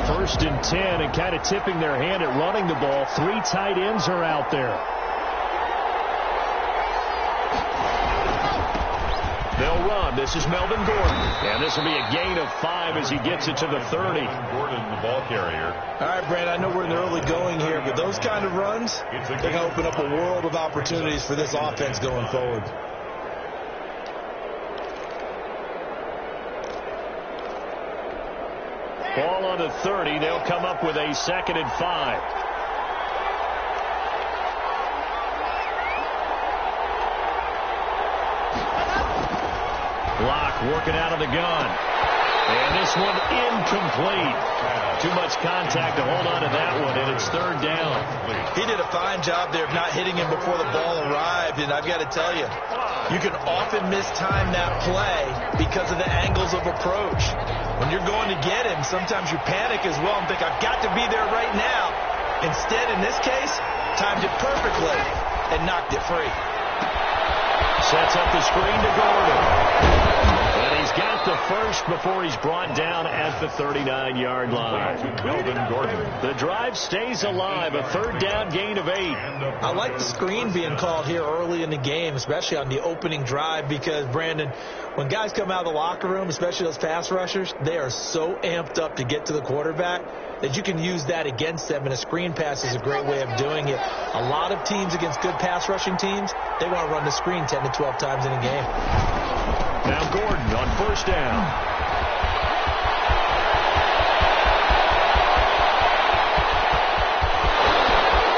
First and 10, and kind of tipping their hand at running the ball. 3 tight ends are out there. They'll run. This is Melvin Gordon. And this will be a gain of 5 as he gets it to the 30. Gordon, the ball carrier. All right, Brandon, I know we're in the early going here, but those kind of runs, they're going to open up a world of opportunities for this offense going forward. Ball on the 30. They'll come up with a 2nd and 5. Block working out of the gun. And this one incomplete. Too much contact to hold on to that one, and it's 3rd down. He did a fine job there of not hitting him before the ball arrived, and I've got to tell you, you can often mistime that play because of the angles of approach. When you're going to get him, sometimes you panic as well and think, I've got to be there right now. Instead, in this case, timed it perfectly and knocked it free. Sets up the screen to Gordon. And he's got the first before he's brought down at the 39-yard line. Melvin Gordon. The drive stays alive. A 3rd down gain of 8. I like the screen being called here early in the game, especially on the opening drive, because, Brandon, when guys come out of the locker room, especially those pass rushers, they are so amped up to get to the quarterback that you can use that against them, and a screen pass is a great way of doing it. A lot of teams against good pass rushing teams, they want to run the screen 10 to 12 times in a game. Now Gordon on 1st down.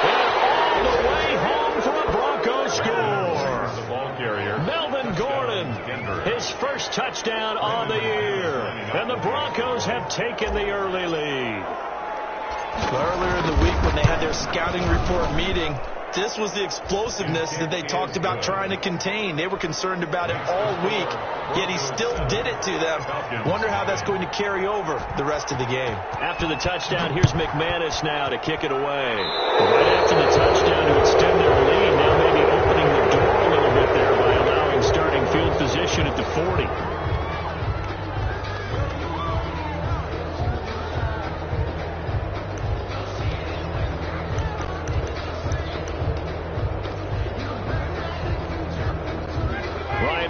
And all the way home for a Bronco score. The ball carrier. Melvin Gordon, his first touchdown on the year. And the Broncos have taken the early lead. Earlier in the week when they had their scouting report meeting, this was the explosiveness that they talked about trying to contain. They were concerned about it all week, yet he still did it to them. Wonder how that's going to carry over the rest of the game. After the touchdown, here's McManus now to kick it away. Right after the touchdown to extend their lead, now maybe opening the door a little bit there by allowing starting field position at the 40.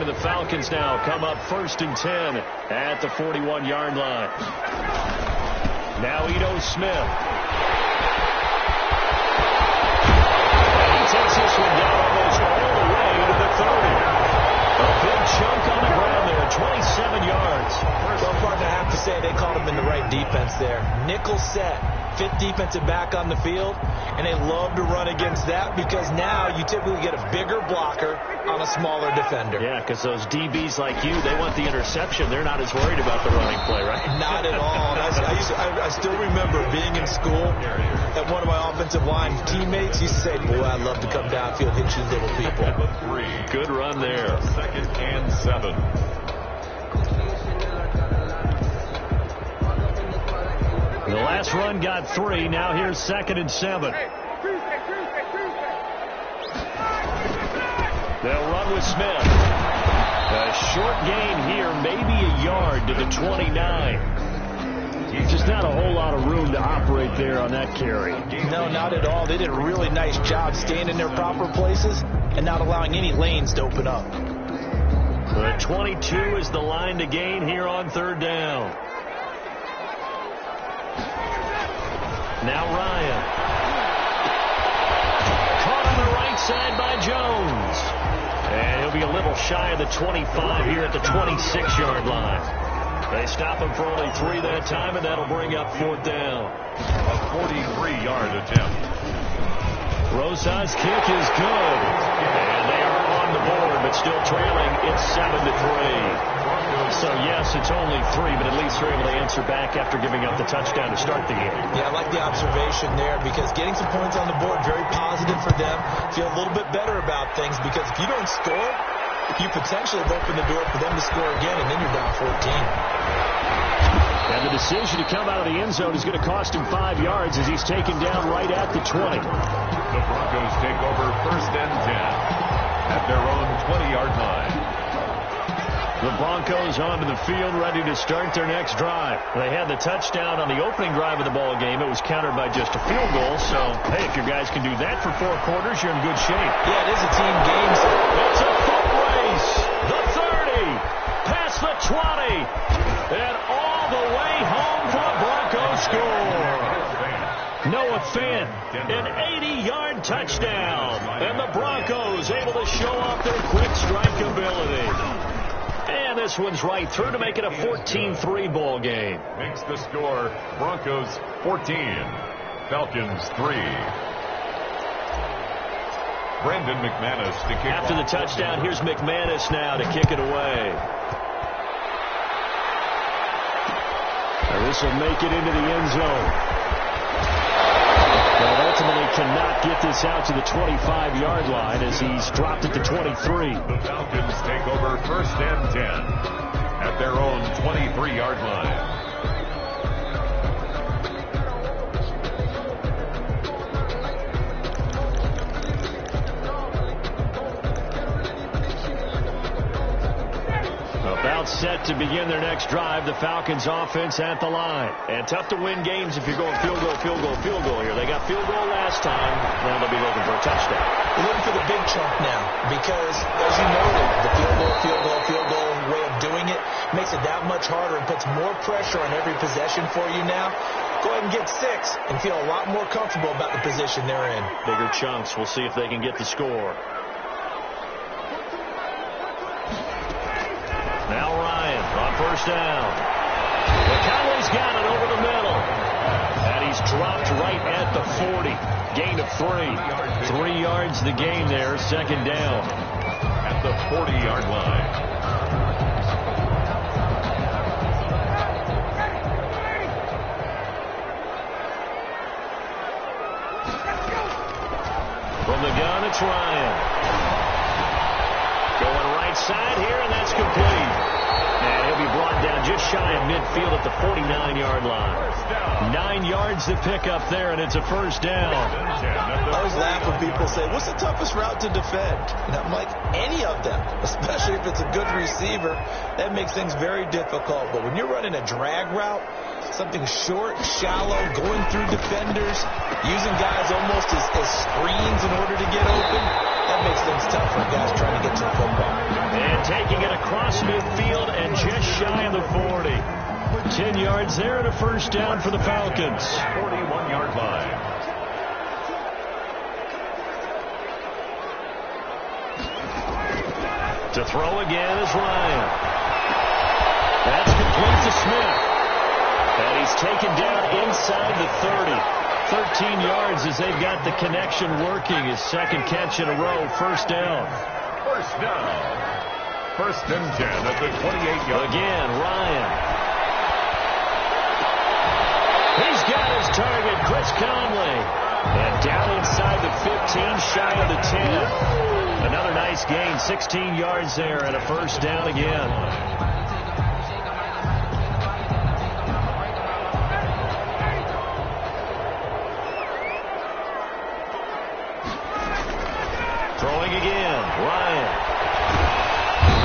The Falcons now come up 1st and 10 at the 41-yard line. Now Ito Smith. And he takes this one down almost all the way to the 30. A big chunk on the ground there, 27 yards. Well, partner, I have to say they called him in the right defense there. Nickel set, 5th defensive back on the field, and they love to run against that because now you typically get a bigger blocker on a smaller defender. Yeah, because those DBs like you, they want the interception. They're not as worried about the running play, right? Not at all. I still remember being in school, and one of my offensive line teammates used to say, boy, I'd love to come downfield, hit you little people. Good run there. 2nd and 7. The last run got 3. Now here's 2nd and 7. They'll run with Smith. A short gain here, maybe a yard to the 29. Just not a whole lot of room to operate there on that carry. No, not at all. They did a really nice job staying in their proper places and not allowing any lanes to open up. The 22 is the line to gain here on 3rd down. Now Ryan. Caught on the right side by Jones. And he'll be a little shy of the 25 here at the 26-yard line. They stop him for only 3 that time, and that'll bring up 4th down. A 43-yard attempt. Rosa's kick is good. And they are on the board, but still trailing. It's 7-3. So, yes, it's only 3, but at least they're able to answer back after giving up the touchdown to start the game. Yeah, I like the observation there because getting some points on the board, very positive for them. Feel a little bit better about things because if you don't score, you potentially have opened the door for them to score again, and then you're down 14. And the decision to come out of the end zone is going to cost him 5 yards as he's taken down right at the 20. The Broncos take over 1st and 10 at their own 20-yard line. The Broncos onto the field, ready to start their next drive. They had the touchdown on the opening drive of the ball game. It was countered by just a field goal. So, hey, if your guys can do that for 4 quarters, you're in good shape. Yeah, it is a team game. It's a foot race. The 30, past the 20, and all the way home for the Broncos score. Noah Fant, an 80-yard touchdown. And the Broncos able to show off their quick strike ability. And this one's right through to make it a 14-3 ball game. Makes the score Broncos 14, Falcons 3. Brandon McManus to kick After the touchdown, here's McManus now to kick it away. And this will make it into the end zone. But ultimately cannot get this out to the 25-yard line as he's dropped it to 23. The Falcons take over 1st and 10 at their own 23-yard line. About set to begin their next drive. The Falcons offense at the line. And tough to win games if you're going field goal, field goal, field goal here. They got field goal last time. Now they'll be looking for a touchdown. They're looking for the big chunk now because, as you noted, the field goal way of doing it makes it that much harder and puts more pressure on every possession for you now. Go ahead and get 6 and feel a lot more comfortable about the position they're in. Bigger chunks. We'll see if they can get the score. Now Ryan on 1st down. McConnell's got it over the middle. And he's dropped right at the 40. Gain of 3. 3 yards the gain there. 2nd down. At the 40-yard line. From the gun, it's Ryan. Going right side here, and that's complete. And he'll be brought down just shy of midfield at the 49-yard line. 9 yards to pick up there, and it's a 1st down. I always laugh when people say, what's the toughest route to defend? And I'm like, any of them, especially if it's a good receiver. That makes things very difficult. But when you're running a drag route, something short, shallow, going through defenders, using guys almost as screens in order to get open, that makes things tough for guys trying to get to the football. And taking it across midfield and just shy of the 40. 10 yards there and a 1st down for the Falcons. 41-yard line. To throw again is Ryan. That's complete to Smith. And he's taken down inside the 30. 13 yards as they've got the connection working. His 2nd catch in a row. 1st down. 1st down. 1st and 10 at the 28-yard. Again, Ryan. He's got his target, Chris Conley. And down inside the 15, shy of the 10. Another nice gain, 16 yards there and a 1st down again. Throwing again, Ryan.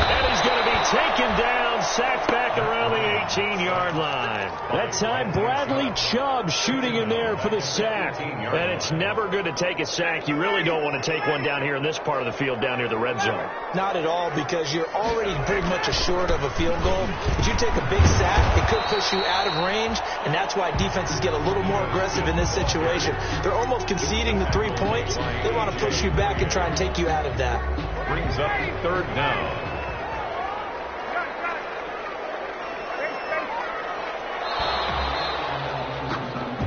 And he's going to be taken down, sacked back around the 18-yard line. That time, Bradley Chubb shooting in there for the sack. And it's never good to take a sack. You really don't want to take one down here in this part of the field, down near the red zone. Not at all, because you're already pretty much assured of a field goal. If you take a big sack, it could push you out of range, and that's why defenses get a little more aggressive in this situation. They're almost conceding the 3 points. They want to push you back and try and take you out of that. Brings up 3rd down.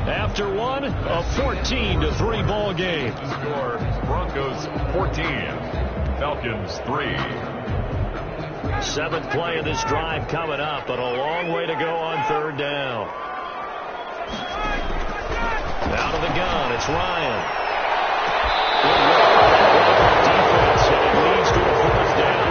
After one, a 14-3 ball game. Score Broncos 14, Falcons 3. 7th play of this drive coming up, but a long way to go on 3rd down. Out of the gun, it's Ryan. Defense, and it leads to a 4th down.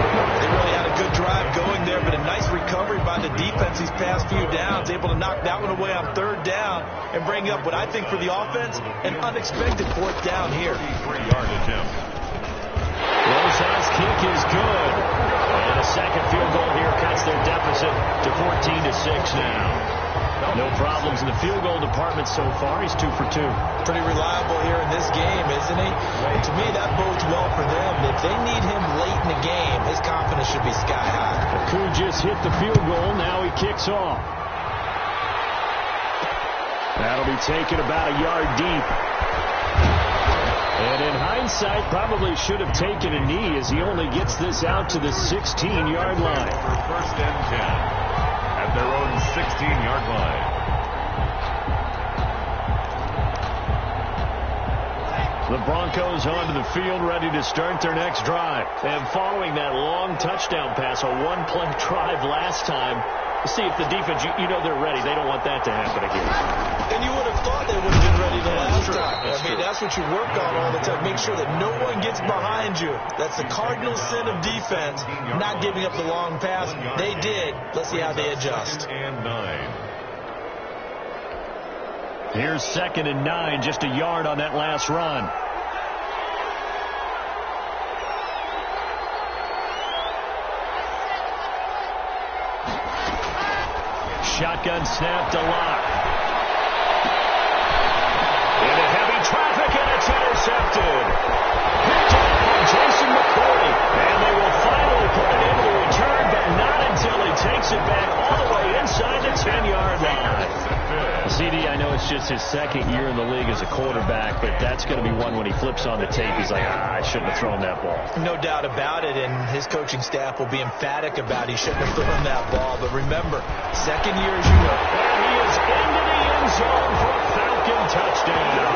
They really had a good drive going there, but a nice recovery by the defense these past few downs, able to knock that one away on 3rd down and bring up what I think for the offense, an unexpected 4th down here. 3-yard attempt. Rosas' kick is good. And a 2nd field goal here cuts 14-6 now. No problems in the field goal department so far. He's 2 for 2. Pretty reliable here in this game, isn't he? And to me, that bodes well for them. If they need him late in the game, his confidence should be sky high. Koo just hit the field goal. Now he kicks off. That'll be taken about a yard deep. And in hindsight, probably should have taken a knee as he only gets this out to the 16-yard line. First and 10. At their own 16-yard line. The Broncos onto the field, ready to start their next drive. And following that long touchdown pass, a one-play drive last time, see if the defense, you know they're ready. They don't want that to happen again. And you would have thought they would have been ready the last time. That's what you work on all the time. Make sure that no one gets behind you. That's the cardinal sin of defense, not giving up the long pass. They did. Let's see how they adjust. And 9. Here's 2nd and 9, just a yard on that last run. Shotgun snap to Locke. Into heavy traffic, and it's intercepted. Picked off by Jason McCourty. And they will finally put it into the return, but not until he takes it back all the way inside the 10-yard line. CD, I know it's just his 2nd year in the league as a quarterback, but that's going to be one when he flips on the tape. He's like, I shouldn't have thrown that ball. No doubt about it, and his coaching staff will be emphatic about he shouldn't have thrown that ball. But remember, 2nd year as you know. And he is into the end zone for a Falcon touchdown.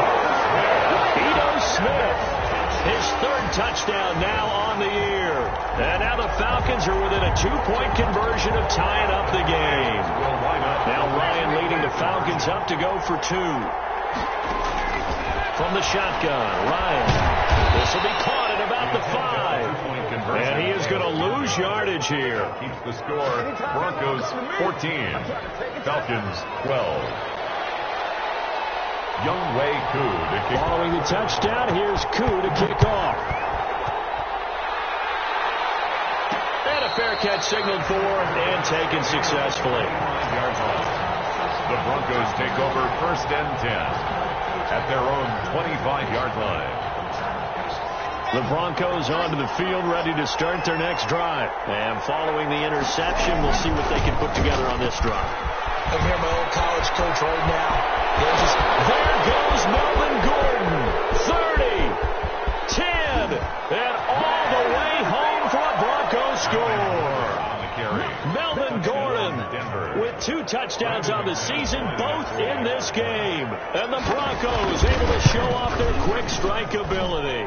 Ito Smith, his 3rd touchdown now on the year. And now the Falcons are within a 2-point conversion of tying up the game. Now Ryan leading the Falcons up to go for 2. From the shotgun, Ryan. This will be caught at about the 5. And he is going to lose yardage here. Keeps the score. Broncos 14. Falcons 12. Younghoe Koo to kick. Following the touchdown, here's Koo to kick off. And a fair catch signaled for and taken successfully. The Broncos take over 1st and 10 at their own 25-yard line. The Broncos onto the field, ready to start their next drive. And following the interception, we'll see what they can put together on this drive. I can hear my old college coach right now. There goes Melvin Gordon. 30, 10, and all the way home for a Bronco score. Melvin Gordon with 2 touchdowns on the season, both in this game. And the Broncos able to show off their quick strike ability.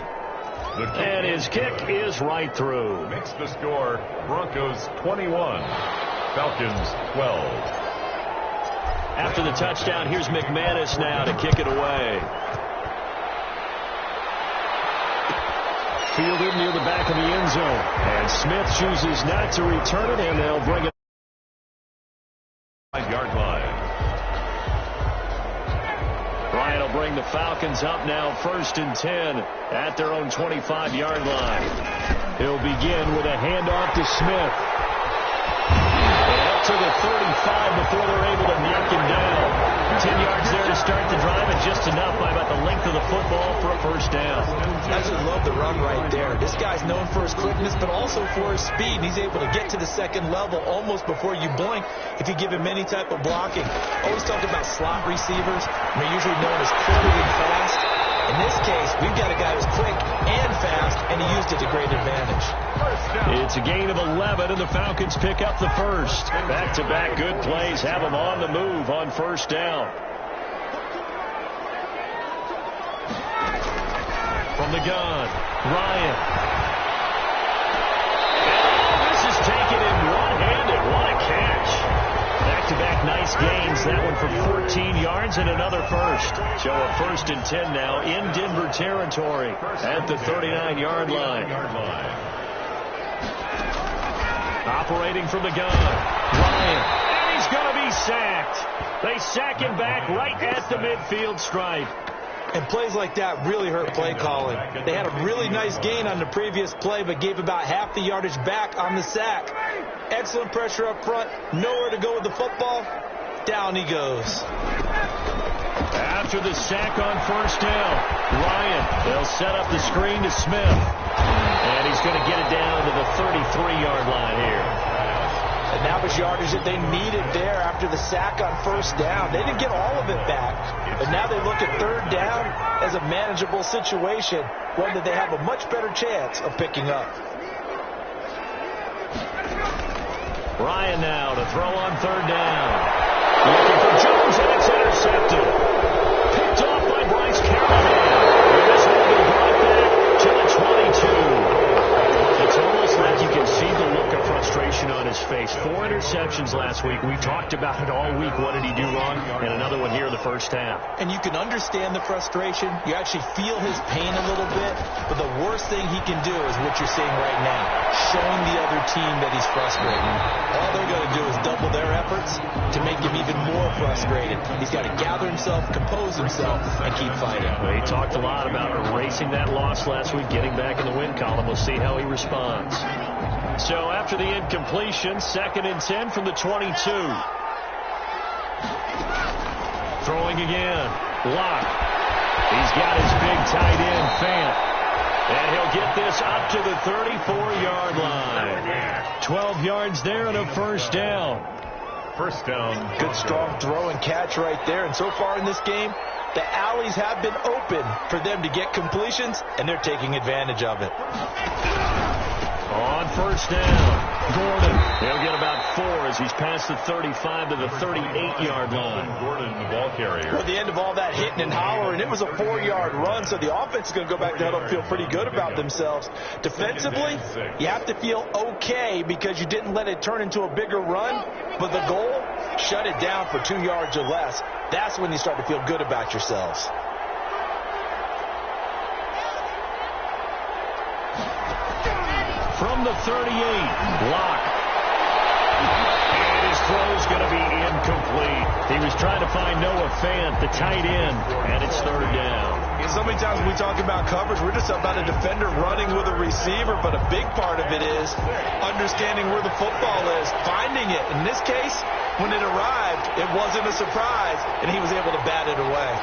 And his kick is right through. Makes the score Broncos 21, Falcons 12. After the touchdown, here's McManus now to kick it away. Fielded near the back of the end zone. And Smith chooses not to return it, and they'll bring it. 5-yard line. Ryan will bring the Falcons up now 1st and 10 at their own 25-yard line. He'll begin with a handoff to Smith. And up to the 35 before they're able to knock him down. 10 yards there to start the drive, and just enough by about the length of the football for a 1st down. I just love the run right there. This guy's known for his quickness, but also for his speed. He's able to get to the 2nd level almost before you blink if you give him any type of blocking. Always talk about slot receivers. They're usually known as quick and fast. In this case, we've got a guy who's quick and fast, and he used it to great advantage. It's a gain of 11, and the Falcons pick up the 1st. Back-to-back good plays have them on the move on 1st down. From the gun, Ryan. This is taken in one-handed. What a catch. Back-to-back nice gains. That one for 14 yards and another 1st. So a 1st and 10 now in Denver territory at the 39-yard line. Operating from the gun, Ryan. And he's going to be sacked. They sack him back right at the midfield stripe. And plays like that really hurt play calling. They had a really nice gain on the previous play, but gave about half the yardage back on the sack. excellent pressure up front, nowhere to go with the football. Down he goes. After the sack on first down, Ryan, they'll set up the screen to Smith. And he's going to get it down to the 33-yard line here. And that was yardage that they needed there after the sack on first down. They didn't get all of it back, but now they look at third down as a manageable situation, one that they have a much better chance of picking up. Ryan now to throw on third down. Looking for Jones, and it's intercepted. Picked off by Bryce Callahan. And this will be brought back to the 22. It's almost like you can see the look of frustration on his face. 4 interceptions last week. We talked about it all week. What did he do wrong? And another one here in the first half. And you can understand the frustration. You actually feel his pain a little bit. But the worst thing he can do is what you're seeing right now, showing the other team that he's frustrated. All they're going to do is double their efforts to make him even more frustrated. He's got to gather himself, compose himself, and keep fighting. Well, he talked a lot about erasing that loss last week, getting back in the win column. We'll see how he responds. So after the incompletion, 2nd and 10 from the 22. Throwing again. Locke. He's got his big tight end, Fant. And he'll get this up to the 34-yard line. 12 yards there and a first down. First down. Good strong throw and catch right there. And so far in this game, the alleys have been open for them to get completions, and they're taking advantage of it. On first down, Gordon. He'll get about 4 as he's past the 35 to the 38-yard line. Gordon, the ball carrier. At the end of all that hitting and hollering, it was a 4-yard run, so the offense is going to go back to the huddle and feel pretty good about themselves. Defensively, you have to feel okay because you didn't let it turn into a bigger run, but the goal, shut it down for 2 yards or less. That's when you start to feel good about yourselves. From the 38, Locke. And his throw's going to be incomplete. He was trying to find Noah Fant, the tight end, and it's third down. So many times when we talk about coverage, we're just about a defender running with a receiver, but a big part of it is understanding where the football is, finding it. In this case, when it arrived, it wasn't a surprise, and he was able to bat it away.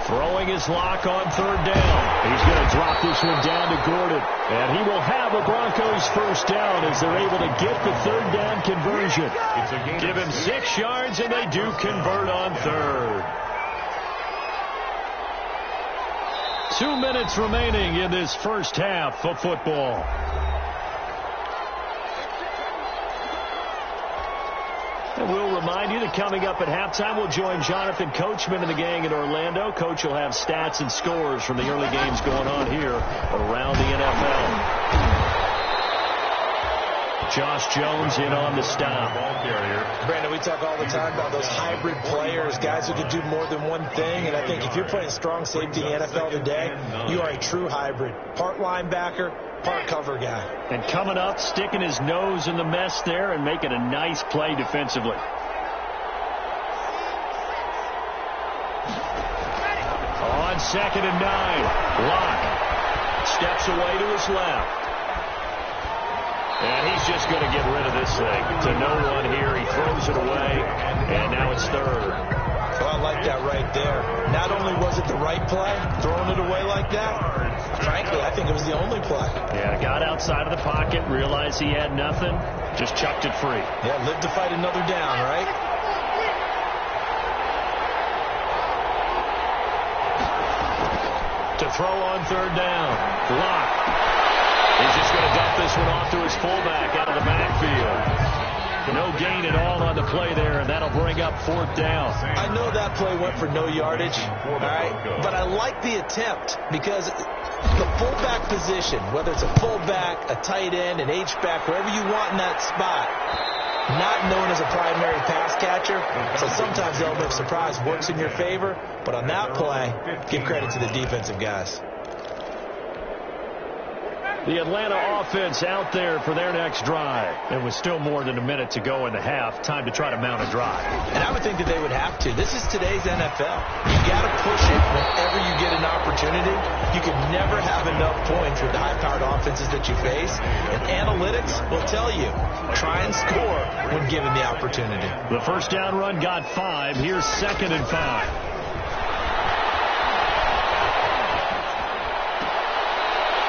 Throwing his Lock on third down. He's going to drop this one down to Gordon. And he will have a Broncos first down as they're able to get the third down conversion. Give him 6 yards, and they do convert on third. 2 minutes remaining in this first half of football. And we'll remind you that coming up at halftime, we'll join Jonathan Coachman and the gang in Orlando. Coach will have stats and scores from the early games going on here around the NFL. Josh Jones in on the stop. Brandon, we talk all the time about those hybrid players, guys who can do more than one thing. And I think if you're playing strong safety in the NFL today, you are a true hybrid. Part linebacker, part cover guy. And coming up, sticking his nose in the mess there and making a nice play defensively. On 2nd and 9, Locke steps away to his left. And he's just going to get rid of this thing. To no one here, he throws it away, and now it's third. Well, I like that right there. Not only was it the right play, throwing it away like that, frankly, I think it was the only play. Yeah, got outside of the pocket, realized he had nothing, just chucked it free. Yeah, live to fight another down, right? To throw on third down, Locke. He's just going to dump this one off to his fullback out of the backfield. No gain at all on the play there, and that'll bring up 4th down. I know that play went for no yardage, all right, but I like the attempt because the fullback position, whether it's a fullback, a tight end, an H-back, wherever you want in that spot, not known as a primary pass catcher, so sometimes the element of surprise works in your favor, but on that play, give credit to the defensive guys. The Atlanta offense out there for their next drive. It was still more than a minute to go in the half. Time to try to mount a drive. And I would think that they would have to. This is today's NFL. You got to push it whenever you get an opportunity. You can never have enough points with the high-powered offenses that you face. And analytics will tell you, try and score when given the opportunity. The first down run got 5. Here's 2nd and 5.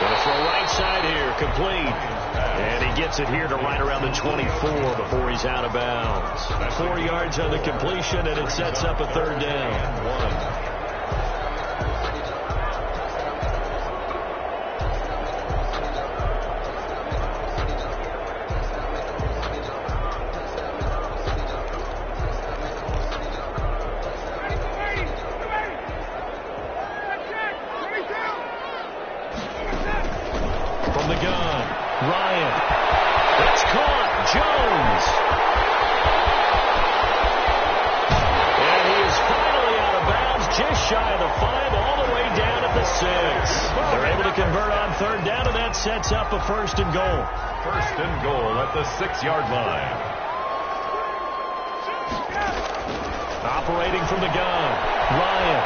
Going to throw right side here, complete. And he gets it here to right around the 24 before he's out of bounds. 4 yards on the completion, and it sets up a 3rd down. Sets up a 1st and goal. 1st and goal at the 6-yard line. Operating from the gun. Ryan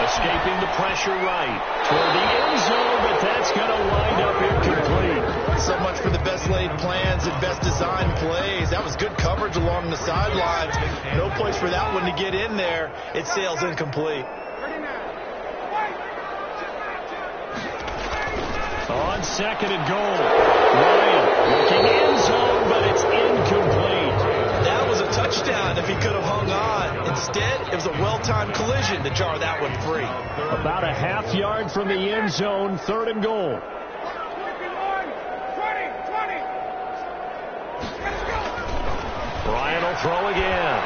escaping the pressure right toward the end zone, but that's going to wind up incomplete. So much for the best laid plans and best designed plays. That was good coverage along the sidelines. No place for that one to get in there. It sails incomplete. On 2nd and goal. Ryan looking end zone, but it's incomplete. That was a touchdown if he could have hung on. Instead, it was a well-timed collision to jar that one free. About a half yard from the end zone, 3rd and goal. Ryan will throw again.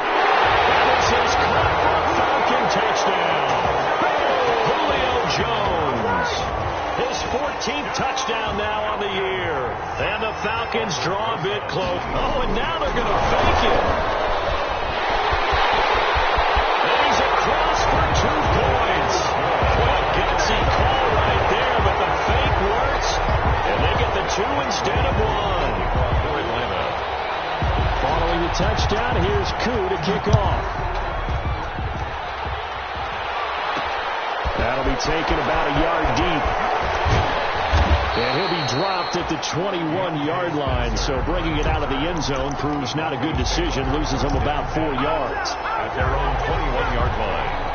And it's his Falcon touchdown. Julio Jones. His 14th touchdown now on the year. And the Falcons draw a bit close. Oh, and now they're going to fake it. And he's across for 2 points. What a gutsy call right there, but the fake works. And they get the 2 instead of 1. Following the touchdown, here's Koo to kick off. That'll be taken about a yard deep. And he'll be dropped at the 21-yard line. So bringing it out of the end zone proves not a good decision. Loses him about 4 yards. At their own 21-yard line.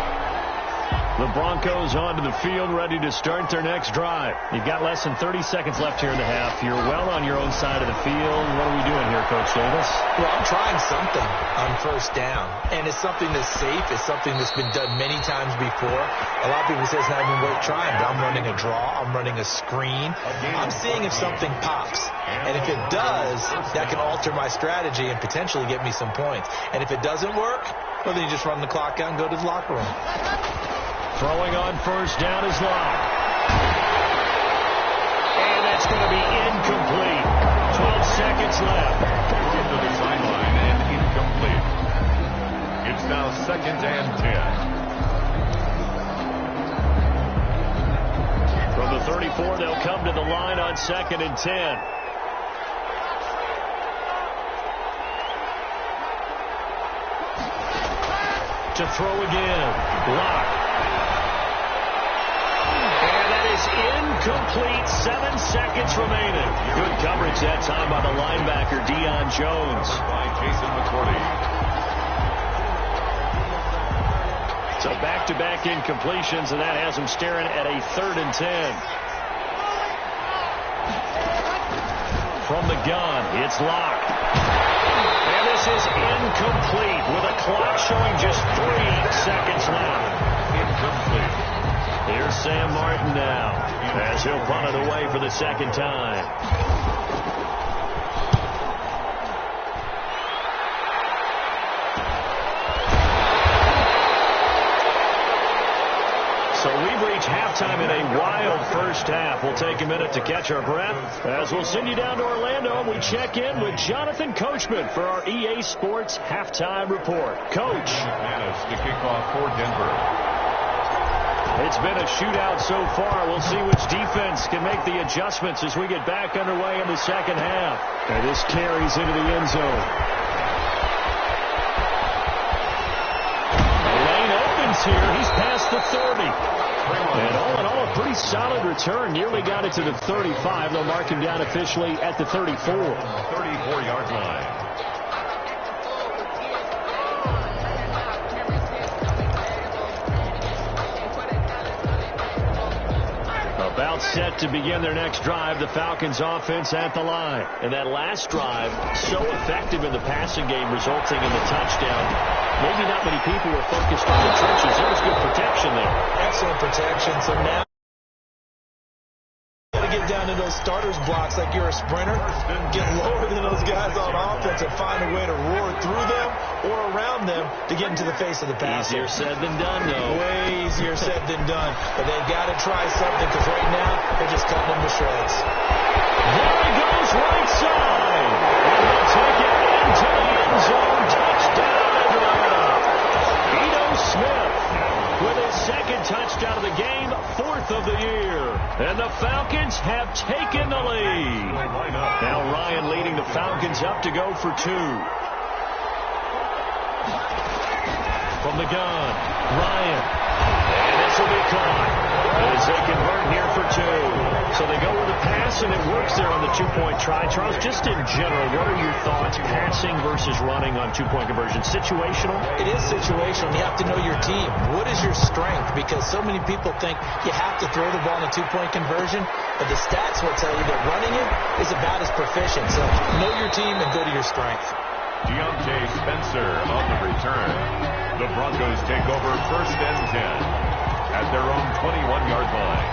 The Broncos onto the field, ready to start their next drive. You've got less than 30 seconds left here in the half. You're well on your own side of the field. What are we doing here, Coach Davis? Well, I'm trying something on 1st down. And it's something that's safe. It's something that's been done many times before. A lot of people say it's not even worth trying, but I'm running a draw. I'm running a screen. I'm seeing if something pops. And if it does, that can alter my strategy and potentially get me some points. And if it doesn't work, well, then you just run the clock out and go to the locker room. Throwing on 1st down is Locke. And that's going to be incomplete. 12 seconds left. Into the sideline and incomplete. It's now 2nd and 10. From the 34, they'll come to the line on 2nd and 10. To throw again. Locke. Incomplete. 7 seconds remaining. Good coverage that time by the linebacker, Deion Jones. By Jason McCourty. So back-to-back incompletions, and that has him staring at a 3rd and 10. From the gun, it's Locke. And this is incomplete with a clock showing just 3 seconds left. Incomplete. Here's Sam Martin now, as he'll punt it away for the 2nd time. So we've reached halftime in a wild first half. We'll take a minute to catch our breath as we'll send you down to Orlando and we check in with Jonathan Coachman for our EA Sports Halftime Report. Coach. McManus to kick off for Denver. It's been a shootout so far. We'll see which defense can make the adjustments as we get back underway in the second half. And this carries into the end zone. The lane opens here. He's past the 30. And all in all, a pretty solid return. Nearly got it to the 35. They'll mark him down officially at the 34. 34-yard line. About set to begin their next drive, the Falcons offense at the line. And that last drive, so effective in the passing game, resulting in the touchdown. Maybe not many people were focused on the trenches. There was good protection there. Excellent protection. So now you got to get down to those starters blocks like you're a sprinter. Get lower than those guys on offense and find a way to roar through them or around them to get into the face of the passer. Easier said than done, though. Way easier said than done. But they've got to try something because right now they're just cutting them to shreds. There he goes right side. And they'll take it into the end zone. Touchdown, Atlanta. Ito Smith with his second touchdown of the game, 4th of the year. And the Falcons have taken the lead. Now Ryan leading the Falcons up to go for 2. From the gun, Ryan. And this will be caught as they convert here for 2. So they go with a pass, and it works there on the 2-point try. Charles, just in general, what are your thoughts passing versus running on 2-point conversion? Situational? It is situational. You have to know your team. What is your strength? Because so many people think you have to throw the ball in a 2-point conversion, but the stats will tell you that running it is about as proficient. So know your team and go to your strength. Deontay Spencer on the return. The Broncos take over 1st and 10 at their own 21-yard line.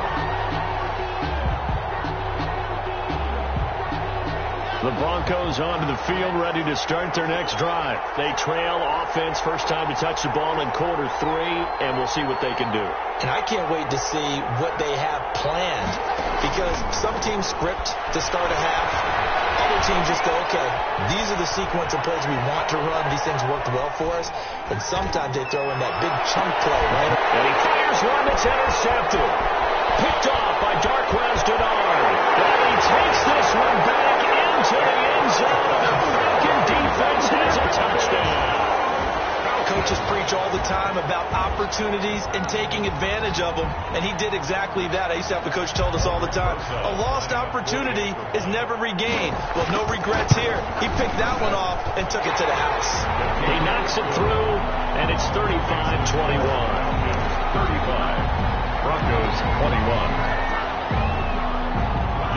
The Broncos onto the field, ready to start their next drive. They trail offense, first time to touch the ball in quarter 3, and we'll see what they can do. And I can't wait to see what they have planned, because some teams script to start a half. Other teams just go, okay, these are the sequence of plays we want to run. These things worked well for us. And sometimes they throw in that big chunk play, right? And he fires one that's intercepted. Picked off by Darquez Denard. And he takes this one back into the end zone. The Falcon defense has a touchdown. Coaches preach all the time about opportunities and taking advantage of them, and he did exactly that. I used to have a coach told us all the time, a lost opportunity is never regained. Well, no regrets here. He picked that one off and took it to the house. He knocks it through, and it's 35-21. 35. Broncos 21.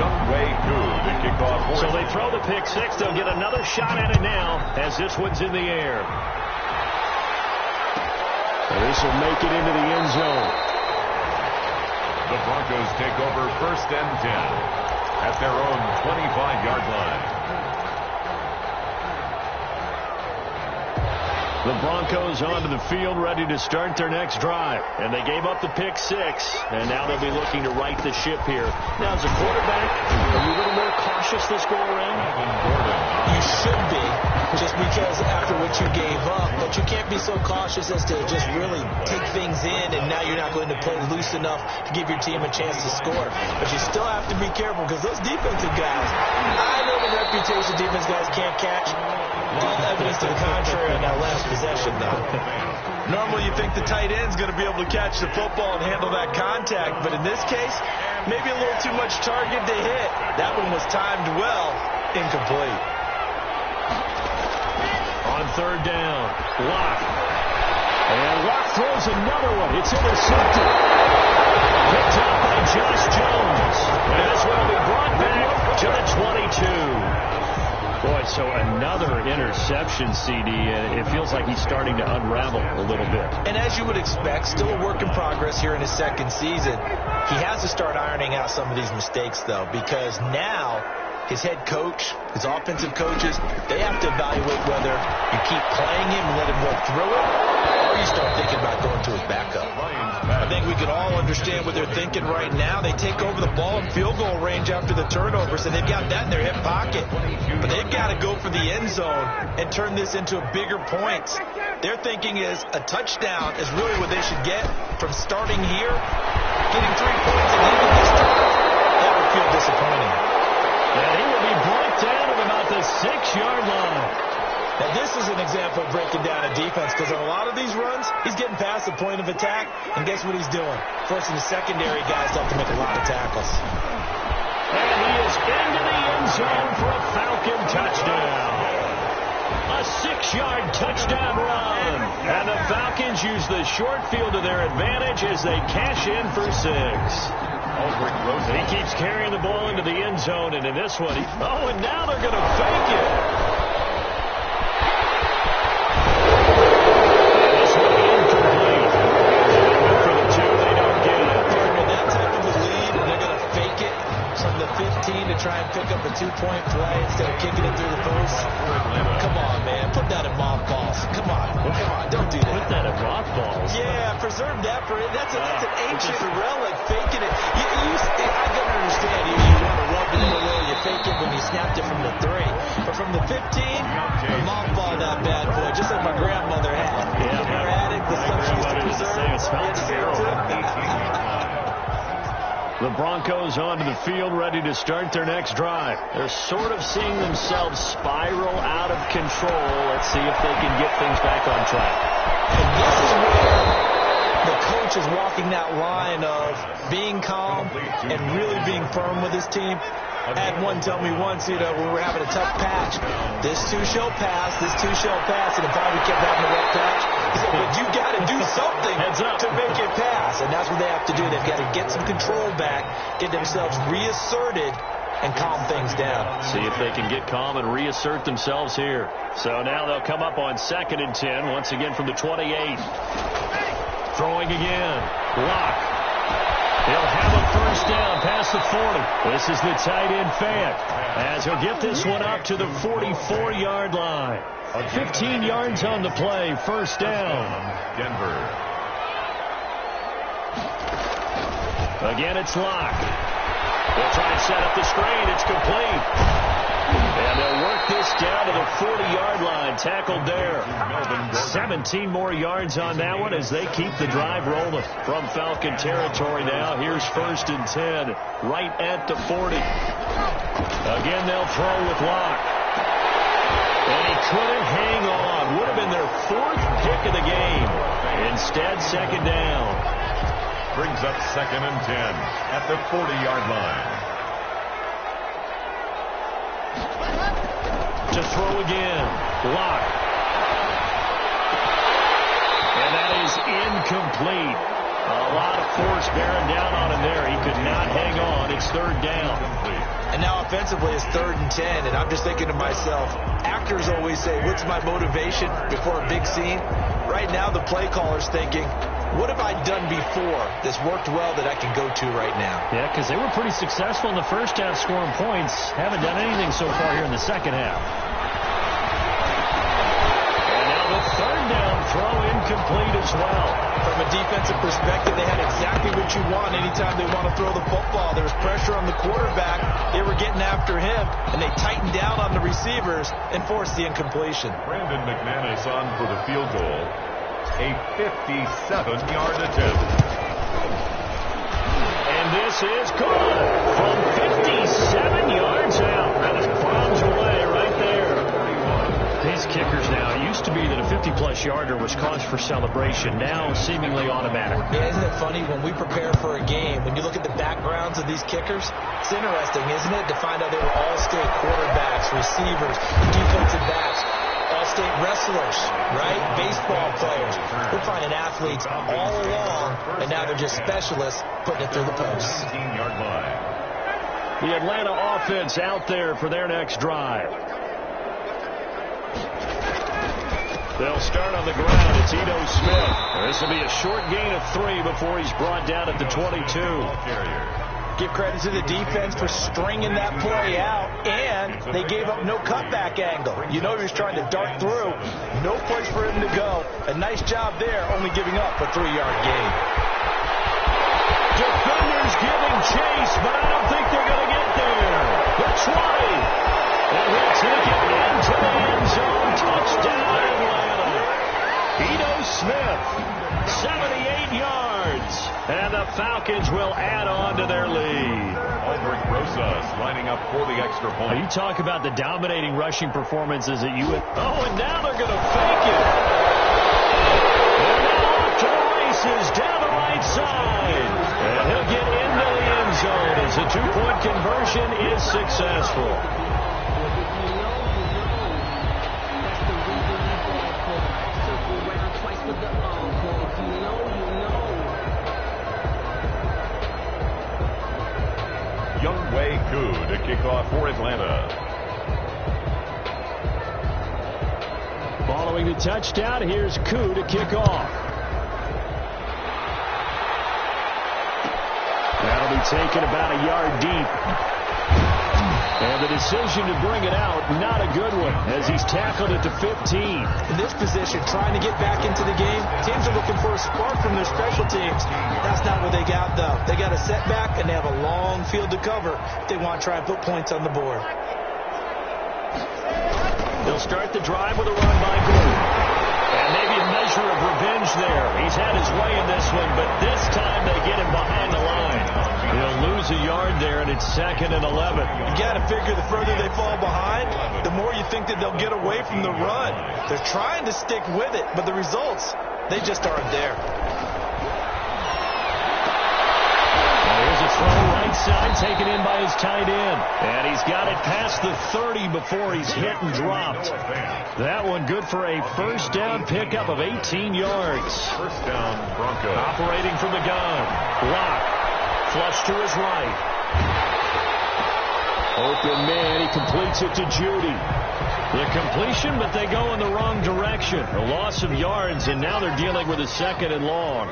Younghoe Koo to kick off. So they throw the pick 6. They'll get another shot at it now as this one's in the air. And this will make it into the end zone. The Broncos take over 1st and 10 at their own 25-yard line. The Broncos onto the field, ready to start their next drive. And they gave up the pick 6, and now they'll be looking to right the ship here. Now, as a quarterback, are you a little more cautious this go-around? You should be, just because after what you gave up, but you can't be so cautious as to just really take things in, and now you're not going to play loose enough to give your team a chance to score. But you still have to be careful, because those defensive guys, I know the reputation defense guys can't catch. All evidence to the contrary on that last possession, though. Normally you think the tight end's going to be able to catch the football and handle that contact, but in this case, maybe a little too much target to hit. That one was timed well, incomplete. On 3rd down, Locke. And Locke throws another one. It's intercepted. Picked up by Josh Jones. And this one will be brought back to the 22. Boy, so another interception, CD. It feels like he's starting to unravel a little bit. And as you would expect, still a work in progress here in his 2nd season. He has to start ironing out some of these mistakes, though, because now his head coach, his offensive coaches, they have to evaluate whether you keep playing him and let him work through it, or you start thinking about going to his backup. I think we could all understand understand what they're thinking right now. They take over the ball in field goal range after the turnover, so they've got that in their hip pocket. But they've got to go for the end zone and turn this into a bigger points. Their thinking is a touchdown is really what they should get from starting here. Getting 3 points and leaving this drive, that would feel disappointing. And he will be brought down at about the 6-yard line. Now, this is an example of breaking down a defense, because on a lot of these runs, he's getting past the point of attack, and guess what he's doing? Forcing the secondary guys to have to make a lot of tackles. And he is into the end zone for a Falcon touchdown. A 6-yard touchdown run. And the Falcons use the short field to their advantage as they cash in for 6. He keeps carrying the ball into the end zone, and in this one, and now they're going to fake it. This one incomplete. For the 2, they don't get it. With that type of a lead, and they're going to fake it from the 15 to try and pick up a 2-point play instead of kicking it through the post. Come on, man. Put that in mothballs. Come on. Don't do that. Put that in mothballs. Yeah, preserve that for it. That's an ancient relic. Faking it. I don't understand. You want to rub it in a little. You fake it when you snapped it from the 3. But from the 15, mothball that bad boy, just like my grandmother had. Yeah, her attic, the stuff she used to preserve. It smells terrible. The Broncos onto the field, ready to start their next drive. They're sort of seeing themselves spiral out of control. Let's see if they can get things back on track. And this is where the coach is walking that line of being calm and really being firm with his team. I had one tell me once, we were having a tough patch. This too shall pass, this too shall pass. And if I kept having a rough patch, he said, but you got to do something to make it pass. And that's what they have to do. They've got to get some control back, get themselves reasserted, and calm things down. See if they can get calm and reassert themselves here. So now they'll come up on 2nd and 10, once again from the 28. Throwing again. Lock. He'll have a first down past the 40. This is the tight end Fant, as he'll get this one up to the 44-yard line. 15 yards on the play. First down. Denver. Again, it's Lock. They'll try and set up the screen. It's complete. And they'll work this down to the 40-yard line. Tackled there. 17 more yards on that one as they keep the drive rolling. From Falcon territory now. Here's 1st and 10. Right at the 40. Again, they'll throw with Lock. And he couldn't hang on. Would have been their 4th pick of the game. Instead, 2nd down. Brings up 2nd and 10 at the 40-yard line. To throw again. Lock. And that is incomplete. A lot of force bearing down on him there. He could not hang on. It's 3rd down. And now offensively it's 3rd and 10. And I'm just thinking to myself, actors always say, what's my motivation before a big scene? Right now the play caller's thinking, what have I done before that's worked well that I can go to right now? Yeah, because they were pretty successful in the first half scoring points. Haven't done anything so far here in the second half. And now the 3rd down throw incomplete as well. From a defensive perspective, they had exactly what you want anytime they want to throw the football. There was pressure on the quarterback. They were getting after him, and they tightened down on the receivers and forced the incompletion. Brandon McManus on for the field goal. A 57-yard attempt. And this is good from 57 yards out. That was bombs away right there. These kickers now, it used to be that a 50-plus yarder was cause for celebration. Now seemingly automatic. Yeah, isn't it funny when we prepare for a game, when you look at the backgrounds of these kickers, it's interesting, isn't it, to find out they were all-state quarterbacks, receivers, defensive backs, all-state wrestlers, right? Baseball players. We're finding athletes all along, and now they're just specialists putting it through the post. 19-yard line. The Atlanta offense out there for their next drive. They'll start on the ground. It's Ito Smith. This will be a short gain of 3 before he's brought down at the 22. Give credit to the defense for stringing that play out, and they gave up no cutback angle. You know he was trying to dart through. No place for him to go. A nice job there, only giving up a 3-yard gain. defenders giving chase, but I don't think they're going to get there. They'll try. And he'll take it into the end zone. Touchdown, Atlanta. Ito Smith, 78 yards. And the Falcons will add on to their lead. Aldrich Rosas lining up for the extra point. You talk about the dominating rushing performances that you would. Oh, and now they're going to fake it. They're now off to the races down the right side. And he'll get into the end zone as a two-point conversion is successful. Younghoe Koo to kick off for Atlanta. Following the touchdown, here's Koo to kick off. That'll be taken about a yard deep. And the decision to bring it out, not a good one, as he's tackled it to 15. In this position, trying to get back into the game, teams are looking for a spark from their special teams. That's not what they got, though. They got a setback, and they have a long field to cover if they want to try and put points on the board. They'll start the drive with a run by Gordon. And maybe a measure of revenge there. He's had his way in this one, but this time they get him behind the line. He'll lose a yard there, and it's 2nd and 11. You got to figure the further they fall behind, the more you think that they'll get away from the run. They're trying to stick with it, but the results, they just aren't there. Here's a throw right side, taken in by his tight end. And he's got it past the 30 before he's hit and dropped. That one good for a first down pickup of 18 yards. First down, Bronco. Operating from the gun. Lock. Flush to his right. Open man. He completes it to Judy. The completion, but they go in the wrong direction. A loss of yards, and now they're dealing with a 2nd and long.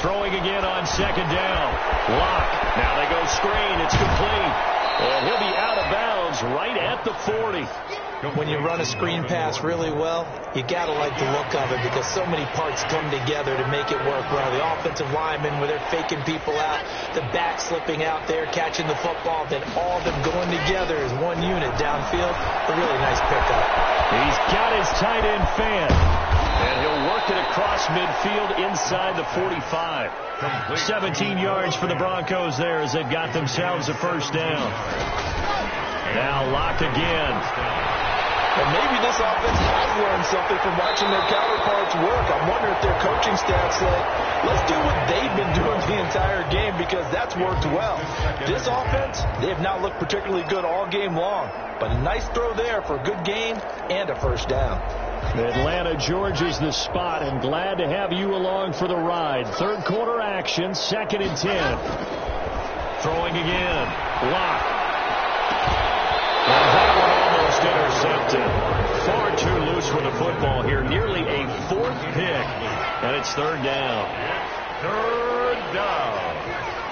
Throwing again on 2nd down. Lock. Now they go screen. It's complete. And he'll be out of bounds right at the 40. When you run a screen pass really well, you got to like the look of it because so many parts come together to make it work well. The offensive linemen, where they're faking people out, the back slipping out there, catching the football, then all of them going together as one unit downfield. A really nice pickup. He's got his tight end fan. And he'll work it across midfield inside the 45. 17 yards for the Broncos there as they've got themselves a first down. Now Lock again. And maybe this offense has learned something from watching their counterparts work. I'm wondering if their coaching staff said, let's do what they've been doing the entire game because that's worked well. This offense, they have not looked particularly good all game long. But a nice throw there for a good gain and a first down. Atlanta, Georgia's the spot, and glad to have you along for the ride. Third quarter action, 2nd and 10. Throwing again. Lock. And that one almost intercepted. Far too loose with the football here. Nearly a 4th pick. And it's 3rd down. 3rd down.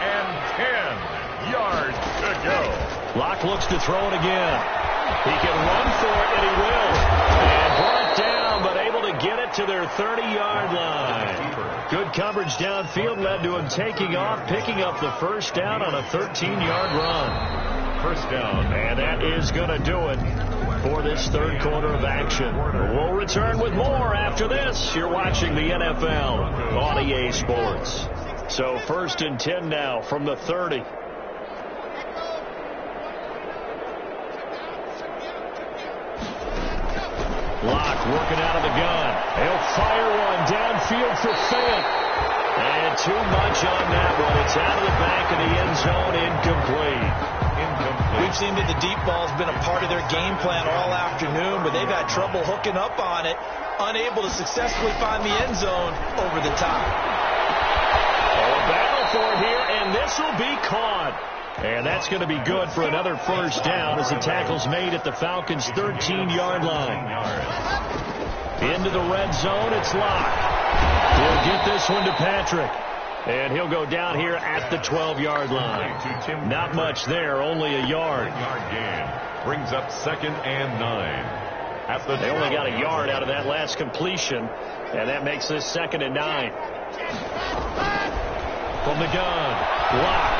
And 10 yards to go. Lock looks to throw it again. He can run for it, and he will. And brought down, but able to get it to their 30-yard line. Good coverage downfield led to him taking off, picking up the first down on a 13-yard run. First down. And that is going to do it for this third quarter of action. We'll return with more after this. You're watching the NFL on EA Sports. So 1st and 10 now from the 30. Lock working out of the gun. He'll fire one downfield for Fant. And too much on that one. It's out of the back of the end zone. Incomplete. We've seen that the deep ball's been a part of their game plan all afternoon, but they've had trouble hooking up on it, unable to successfully find the end zone over the top. Oh, a battle for it here, and this will be caught. And that's going to be good for another first down as the tackle's made at the Falcons' 13-yard line. Into the red zone, it's Lock. He'll get this one to Patrick. And he'll go down here at the 12-yard line. Not much there, only a yard. Gain brings up 2nd and 9. They only got a yard out of that last completion, and that makes this 2nd and 9. From the gun, Locke.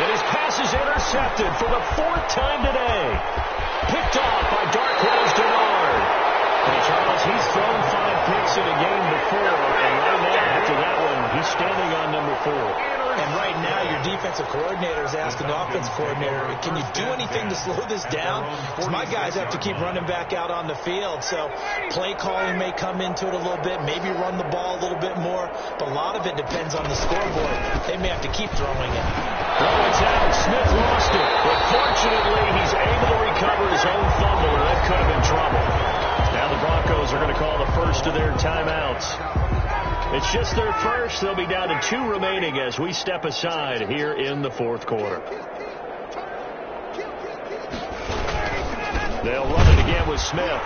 And his pass is intercepted for the 4th time today. Picked off by Darquez Dennard. And Charles, he's thrown 5 picks in a game before, and right now, after that one, he's standing on number 4. And right now, your defensive coordinator is asking the offensive coordinator, can you do anything to slow this down? Because my guys have to keep running back out on the field. So play calling may come into it a little bit, maybe run the ball a little bit more. But a lot of it depends on the scoreboard. They may have to keep throwing it. It's out. Smith lost it. But fortunately, he's able to recover his own fumble, or that could have been trouble. Now the Broncos are going to call the first of their timeouts. It's just their first. They'll be down to 2 remaining as we step aside here in the 4th quarter. They'll run it again with Smith.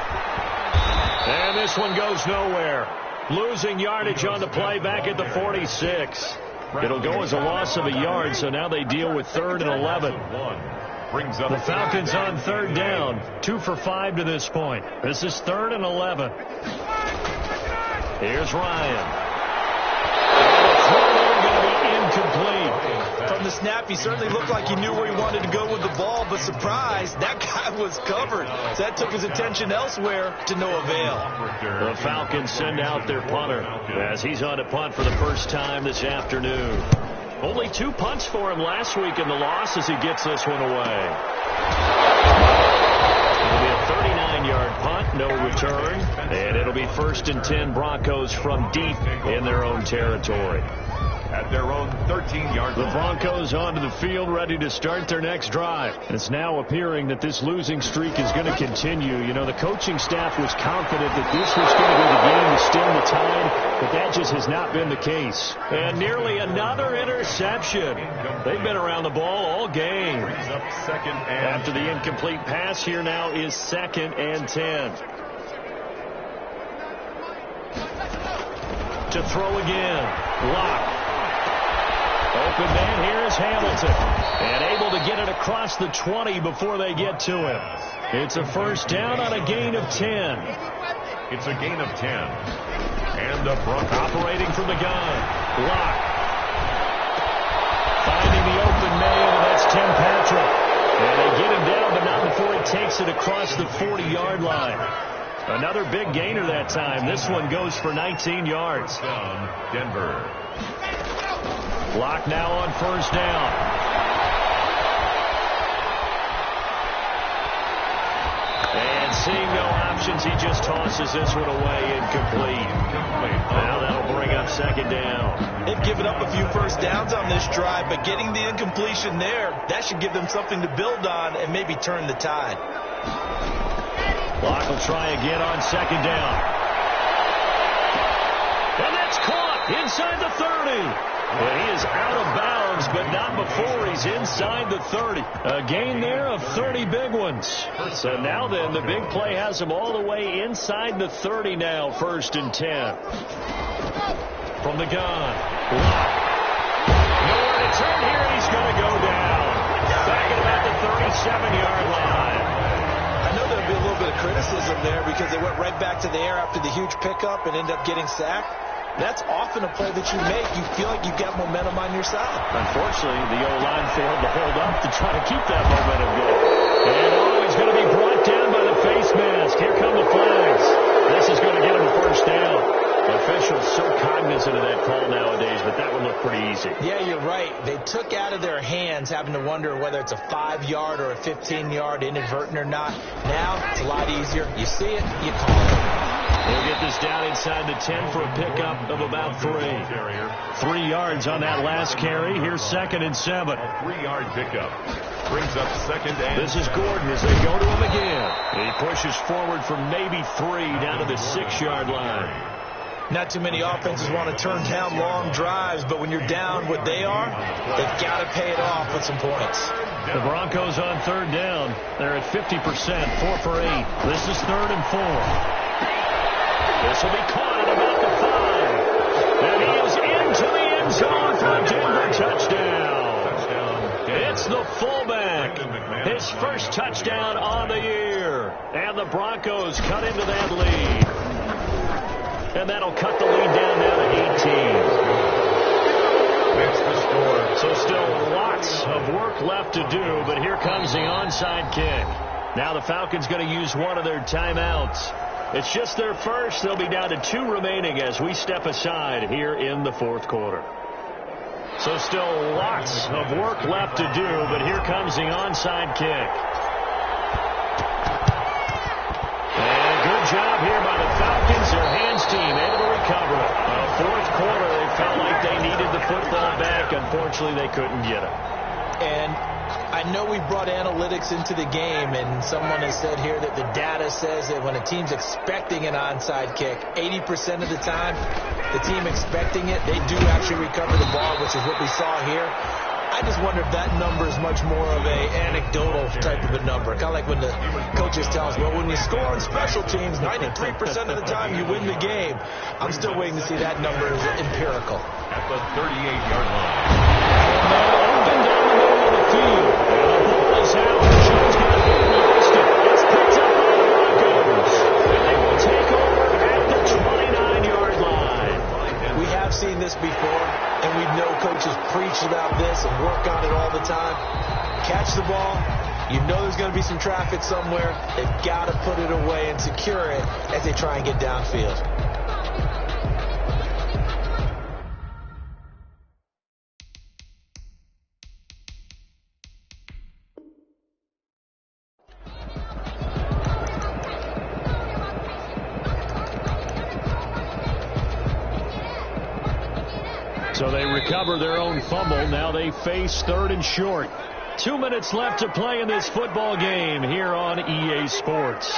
And this one goes nowhere. Losing yardage on the play back at the 46. It'll go as a loss of a yard, so now they deal with 3rd and 11. The Falcons on 3rd down. 2 for 5 to this point. This is 3rd and 11. Here's Ryan. Incomplete. From the snap, he certainly looked like he knew where he wanted to go with the ball, but surprise, that guy was covered. So that took his attention elsewhere to no avail. The Falcons send out their punter as he's on to punt for the first time this afternoon. Only 2 punts for him last week in the loss as he gets this one away. It'll be a 39-yard punt, no return, and it'll be 1st and 10 Broncos from deep in their own territory. At their own 13-yard line. The Broncos onto the field ready to start their next drive. It's now appearing that this losing streak is going to continue. You know, the coaching staff was confident that this was going to be the game to stem the tide, but that just has not been the case. And nearly another interception. They've been around the ball all game. After the incomplete pass, here now is 2nd and 10. To throw again. Locke. Open man, here is Hamilton. And able to get it across the 20 before they get to him. It's a 1st down on a gain of 10. It's a gain of 10. And the Bronco operating from the gun. Locke. Finding the open man, and that's Tim Patrick. And they get him down, but not before he takes it across the 40-yard line. Another big gainer that time. This one goes for 19 yards. Denver. Locke now on 1st down. And seeing no options, he just tosses this one away incomplete. Now that'll bring up 2nd down. They've given up a few 1st downs on this drive, but getting the incompletion there, that should give them something to build on and maybe turn the tide. Locke will try again on 2nd down. And that's caught inside the 30. And he is out of bounds, but not before he's inside the 30. A gain there of 30 big ones. So now then, the big play has him all the way inside the 30 now, 1st and 10. From the gun, Locke. Nowhere to turn here, he's going to go down. Back at about the 37-yard line. I know there'll be a little bit of criticism there because they went right back to the air after the huge pickup and ended up getting sacked. That's often a play that you make. You feel like you've got momentum on your side. Unfortunately, the O-line failed to hold up to try to keep that momentum going. And he's going to be brought down by the face mask. Here come the flags. This is going to get him a 1st down. Officials so cognizant of that call nowadays, but that one looked pretty easy. Yeah, you're right. They took out of their hands having to wonder whether it's a 5-yard or a 15-yard inadvertent or not. Now, it's a lot easier. You see it, you call it. He'll get this down inside the 10 for a pickup of about 3. 3 yards on that last carry. Here's 2nd and 7. A 3-yard pickup. Brings up 2nd and this is Gordon as they go to him again. He pushes forward for maybe 3 down to the 6-yard line. Not too many offenses want to turn down long drives, but when you're down what they are, they've got to pay it off with some points. The Broncos on 3rd down. They're at 50%, 4 for 8. This is 3rd and 4. This will be caught at about the 5. And he is into the end zone for a Denver touchdown. It's It's the fullback. His first touchdown on the year. And the Broncos cut into that lead. And that'll cut the lead down now to 18. That's the score. So still lots of work left to do, but here comes the onside kick. Now the Falcons going to use one of their timeouts. It's just their first. They'll be down to 2 remaining as we step aside here in the fourth quarter. So still lots of work left to do, but here comes the onside kick. And good job here by the Falcons. Their hands team able to recover it. Fourth quarter, they felt like they needed the football back. Unfortunately, they couldn't get it. And I know we brought analytics into the game, and someone has said here that the data says that when a team's expecting an onside kick, 80% of the time, the team expecting it, they do actually recover the ball, which is what we saw here. I just wonder if that number is much more of a anecdotal type of a number. Kind of like when the coaches tell us, well, when you score on special teams, 93% of the time you win the game. I'm still waiting to see that number is empirical. At the 38-yard line. Open down the middle of the field. The ball is out. The shot's going to be lost. It's picked up by the Broncos. And they will take over at the 29-yard line. We have seen this before, and we know coaches preach about this and work on it all the time. Catch the ball. You know there's going to be some traffic somewhere. They've got to put it away and secure it as they try and get downfield. So they recover their own fumble. Now they face 3rd and short. 2 minutes left to play in this football game here on EA Sports.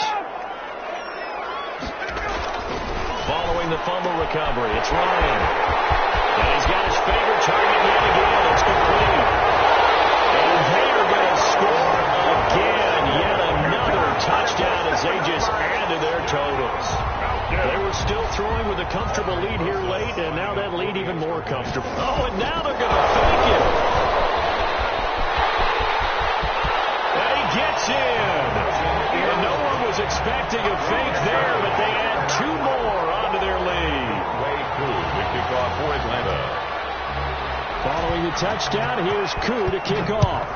Following the fumble recovery, it's Ryan. And he's got his favorite target yet again. It's complete. And they are going to score again. Yet another touchdown as they just add to their totals. They were still throwing with a comfortable lead here late, and now that lead even more comfortable. Oh, and now they're going to fake it. And he gets in. And no one was expecting a fake there, but they add 2 more onto their lead. Way Koo to kick off for Atlanta. Following the touchdown, here's Koo to kick off.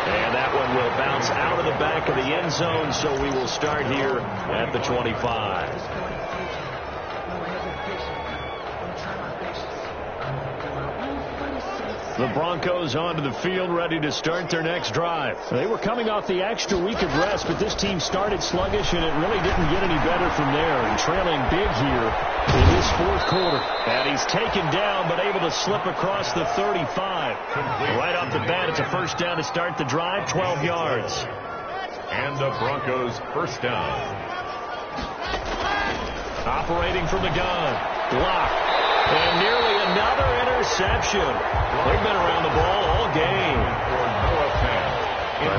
And that one will bounce out of the back of the end zone, so we will start here at the 25. The Broncos onto the field, ready to start their next drive. They were coming off the extra week of rest, but this team started sluggish, and it really didn't get any better from there. And trailing big here in this fourth quarter. And he's taken down, but able to slip across the 35. Right off the bat, it's a first down to start the drive, 12 yards. And the Broncos first down. Operating from the gun. Block. And nearly another interception. They've been around the ball all game.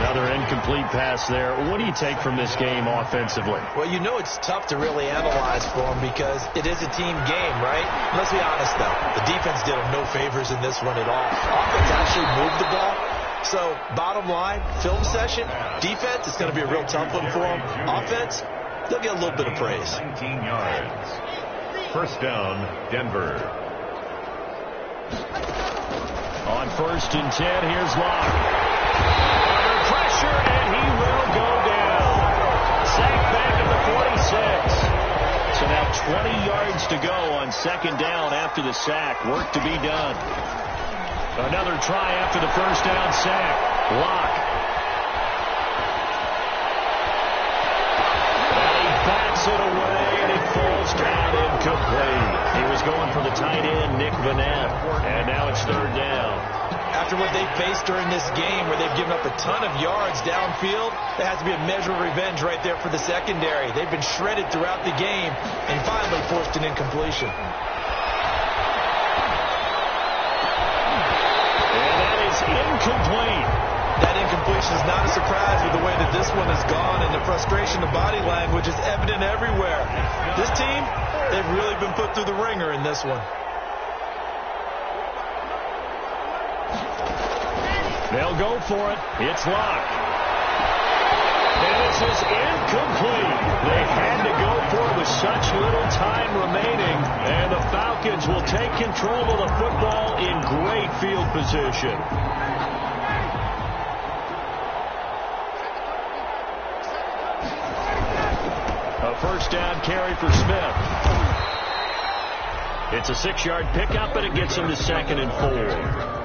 Another incomplete pass there. What do you take from this game offensively? Well, you know it's tough to really analyze for them because it is a team game, right? Let's be honest, though. The defense did them no favors in this one at all. Offense actually moved the ball. So, bottom line, film session, defense, it's going to be a real tough one for them. Offense, they'll get a little bit of praise. 19 yards. First down, Denver. On 1st and 10, here's Locke. Under pressure, and he will go down. Sacked back at the 46. So now 20 yards to go on 2nd down after the sack. Work to be done. Another try after the first down sack. Locke. And he bats it away, and it falls down incomplete. He was going for the tight end, Nick Vanette. And now it's 3rd down. After what they faced during this game where they've given up a ton of yards downfield, there has to be a measure of revenge right there for the secondary. They've been shredded throughout the game and finally forced an incompletion. And that is incomplete. That incompletion is not a surprise with the way that this one has gone, and the frustration, the body language is evident everywhere. This team, they've really been put through the ringer in this one. They'll go for it. It's Luck. And this is incomplete. They had to go for it with such little time remaining. And the Falcons will take control of the football in great field position. A first down carry for Smith. It's a 6-yard pickup, and it gets him to 2nd and 4.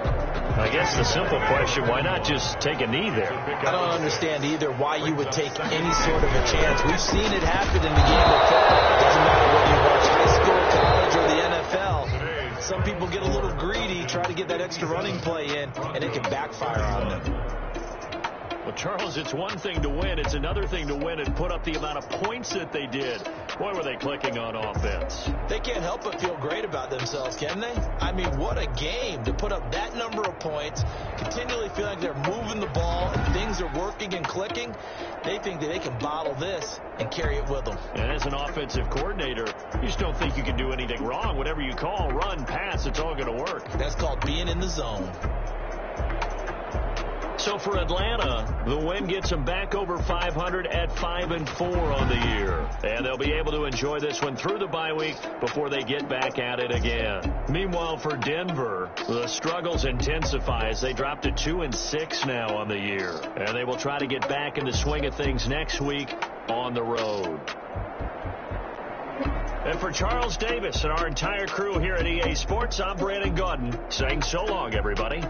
I guess the simple question, why not just take a knee there? I don't understand either why you would take any sort of a chance. We've seen it happen in the game of football. It doesn't matter whether you watch high school, college, or the NFL. Some people get a little greedy, try to get that extra running play in, and it can backfire on them. Well, Charles, it's one thing to win. It's another thing to win and put up the amount of points that they did. Boy, were they clicking on offense. They can't help but feel great about themselves, can they? I mean, what a game to put up that number of points, continually feel like they're moving the ball and things are working and clicking. They think that they can bottle this and carry it with them. And as an offensive coordinator, you just don't think you can do anything wrong. Whatever you call, run, pass, it's all going to work. That's called being in the zone. So for Atlanta, the win gets them back over 500 at 5-4 on the year. And they'll be able to enjoy this one through the bye week before they get back at it again. Meanwhile, for Denver, the struggles intensify as they drop to 2-6 now on the year. And they will try to get back in the swing of things next week on the road. And for Charles Davis and our entire crew here at EA Sports, I'm Brandon Gaudin saying so long, everybody.